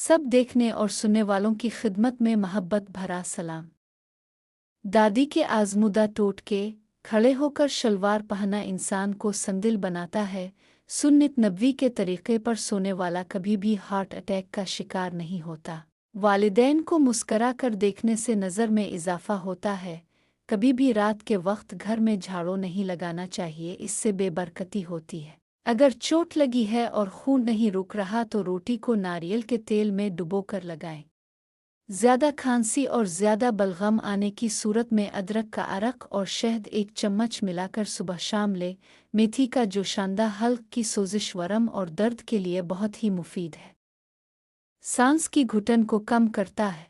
सब देखने और सुनने वालों की खिदमत में मोहब्बत भरा सलाम। दादी के आजमुदा टोटके, खड़े होकर शलवार पहनना इंसान को संदिल बनाता है। सुन्नत नबवी के तरीके पर सोने वाला कभी भी हार्ट अटैक का शिकार नहीं होता। वालिदैन को मुस्करा कर देखने से नज़र में इजाफा होता है। कभी भी रात के वक्त घर में झाड़ू नहीं लगाना चाहिए, इससे बेबरकती होती है। अगर चोट लगी है और खून नहीं रुक रहा तो रोटी को नारियल के तेल में डुबोकर लगाएं। ज़्यादा खांसी और ज़्यादा बलगम आने की सूरत में अदरक का अरक और शहद 1 चम्मच मिलाकर सुबह शाम लें। मेथी का जोशांदा हल्क की सोजिश, वरम और दर्द के लिए बहुत ही मुफीद है। सांस की घुटन को कम करता है।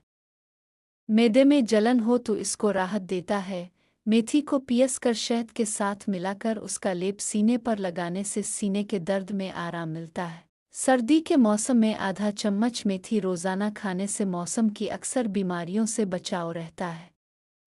मैदे में जलन हो तो इसको राहत देता है। मेथी को पीस कर शहद के साथ मिलाकर उसका लेप सीने पर लगाने से सीने के दर्द में आराम मिलता है। सर्दी के मौसम में आधा चम्मच मेथी रोज़ाना खाने से मौसम की अक्सर बीमारियों से बचाव रहता है।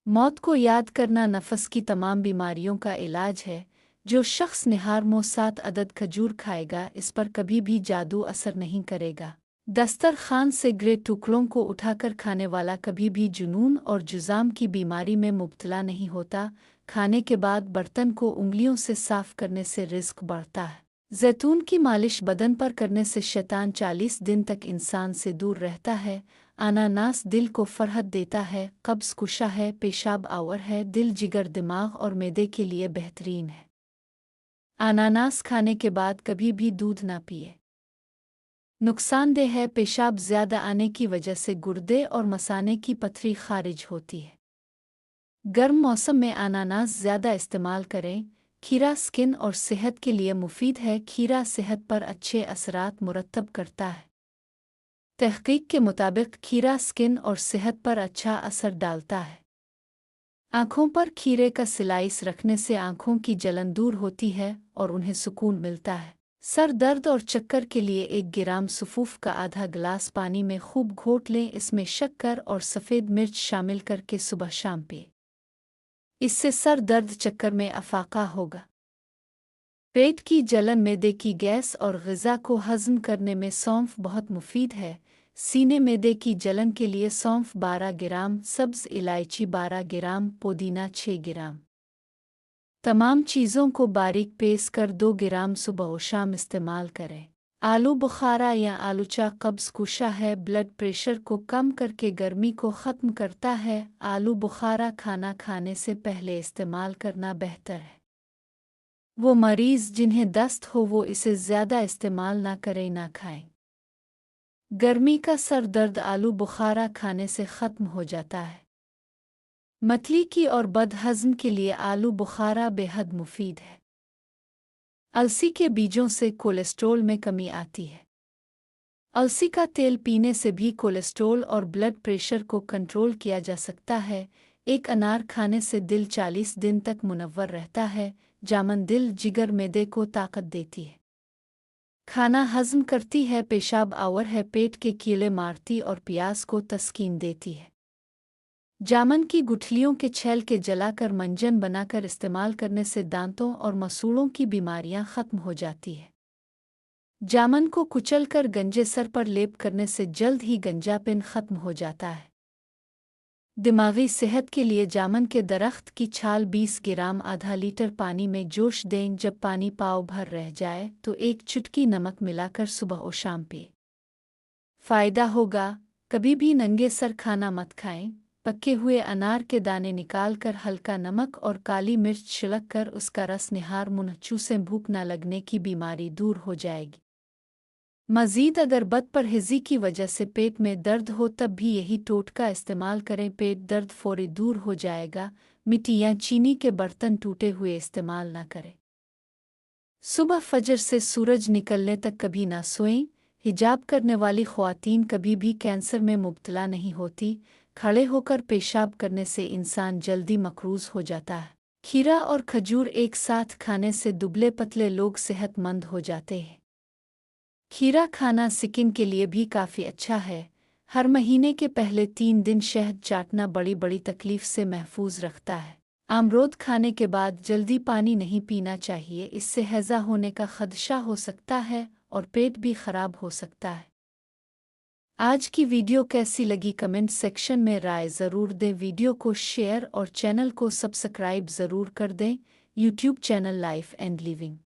मौत को याद करना नफस की तमाम बीमारियों का इलाज है। जो शख्स निहार मुँह 7 अदद खजूर खाएगा, इस पर कभी भी जादू असर नहीं करेगा। दस्तरखान से गिरे टुकड़ों को उठाकर खाने वाला कभी भी जुनून और जुज़ाम की बीमारी में मुब्तला नहीं होता। खाने के बाद बर्तन को उंगलियों से साफ करने से रिज़्क बढ़ता है। जैतून की मालिश बदन पर करने से शैतान 40 दिन तक इंसान से दूर रहता है। अनानास दिल को फरहत देता है, कब्ज़ कुशा है, पेशाब आवर है, दिल, जिगर, दिमाग और मैदे के लिए बेहतरीन है। अनानास खाने के बाद कभी भी दूध ना पिए, नुकसानदेह है। पेशाब ज़्यादा आने की वजह से गुर्दे और मसाने की पथरी खारिज होती है। गर्म मौसम में अनानास ज़्यादा इस्तेमाल करें। खीरा स्किन और सेहत के लिए मुफीद है। खीरा सेहत पर अच्छे असरात मुरतब करता है। तहकीक के मुताबिक खीरा स्किन और सेहत पर अच्छा असर डालता है। आँखों पर खीरे का स्लाइस रखने से आँखों की जलन दूर होती है और उन्हें सुकून मिलता है। सर दर्द और चक्कर के लिए 1 ग्राम सफ़ूफ का आधा गिलास पानी में खूब घोट लें। इसमें शक्कर और सफ़ेद मिर्च शामिल करके सुबह शाम पिए। इससे सर दर्द, चक्कर में अफाका होगा। पेट की जलन, मैदे की गैस और ग़िज़ा को हज़म करने में सौंफ बहुत मुफीद है। सीने मैदे की जलन के लिए सौंफ 12 ग्राम, सब्ज़ इलायची 12 ग्राम, पुदीना 6 ग्राम। तमाम चीज़ों को बारीक पीस कर 2 ग्राम सुबह और शाम इस्तेमाल करें। आलू बुखारा या आलूचा कब्ज़ कुशा है, ब्लड प्रेशर को कम करके गर्मी को ख़त्म करता है। आलू बुखारा खाना खाने से पहले इस्तेमाल करना बेहतर है। वो मरीज़ जिन्हें दस्त हो वो इसे ज़्यादा इस्तेमाल ना करें, ना खाएं। गर्मी का सर दर्द आलू बुखारा खाने से ख़त्म हो जाता है। मतली की और बदहज़म के लिए आलू बुखारा बेहद मुफीद है। अलसी के बीजों से कोलेस्ट्रॉल में कमी आती है। अलसी का तेल पीने से भी कोलेस्ट्रॉल और ब्लड प्रेशर को कंट्रोल किया जा सकता है। एक अनार खाने से दिल 40 दिन तक मुनव्वर रहता है। जामन दिल, जिगर, मैदे को ताकत देती है। खाना हज़म करती है, पेशाब आवर है, पेट के कीड़े मारती और प्यास को तस्कीन देती है। जामन की गुठलियों के छैल के जलाकर मंजन बनाकर इस्तेमाल करने से दांतों और मसूड़ों की बीमारियां ख़त्म हो जाती है। जामन को कुचलकर गंजे सर पर लेप करने से जल्द ही गंजापन ख़त्म हो जाता है। दिमागी सेहत के लिए जामन के दरख्त की छाल 20 ग्राम आधा लीटर पानी में जोश दें। जब पानी पाव भर रह जाए तो 1 चुटकी नमक मिलाकर सुबह और शाम पिए। फ़ायदा होगा। कभी भी नंगे सर खाना मत खाएं। पके हुए अनार के दाने निकालकर हल्का नमक और काली मिर्च छिड़क कर उसका रस निहार मुँह चूसें, भूख न लगने की बीमारी दूर हो जाएगी। मज़ीद अगर बदपरहेज़ी की वजह से पेट में दर्द हो तब भी यही टोटका इस्तेमाल करें, पेट दर्द फौरी दूर हो जाएगा। मिट्टी या चीनी के बर्तन टूटे हुए इस्तेमाल ना करें। सुबह फजर से सूरज निकलने तक कभी ना सोएं। हिजाब करने वाली ख़वातीन कभी भी कैंसर में मुब्तला नहीं होती। खड़े होकर पेशाब करने से इंसान जल्दी मकरूज़ हो जाता है। खीरा और खजूर एक साथ खाने से दुबले पतले लोग सेहतमंद हो जाते हैं। खीरा खाना स्किन के लिए भी काफ़ी अच्छा है। हर महीने के पहले 3 दिन शहद चाटना बड़ी बड़ी तकलीफ़ से महफूज रखता है। अमरूद खाने के बाद जल्दी पानी नहीं पीना चाहिए, इससे हैज़ा होने का खदशा हो सकता है और पेट भी खराब हो सकता है। آج کی ویڈیو کیسی لگی کمنٹ سیکشن میں رائے ضرور دیں، ویڈیو کو شیئر اور چینل کو سبسکرائب ضرور کر دیں۔ YouTube channel Life and living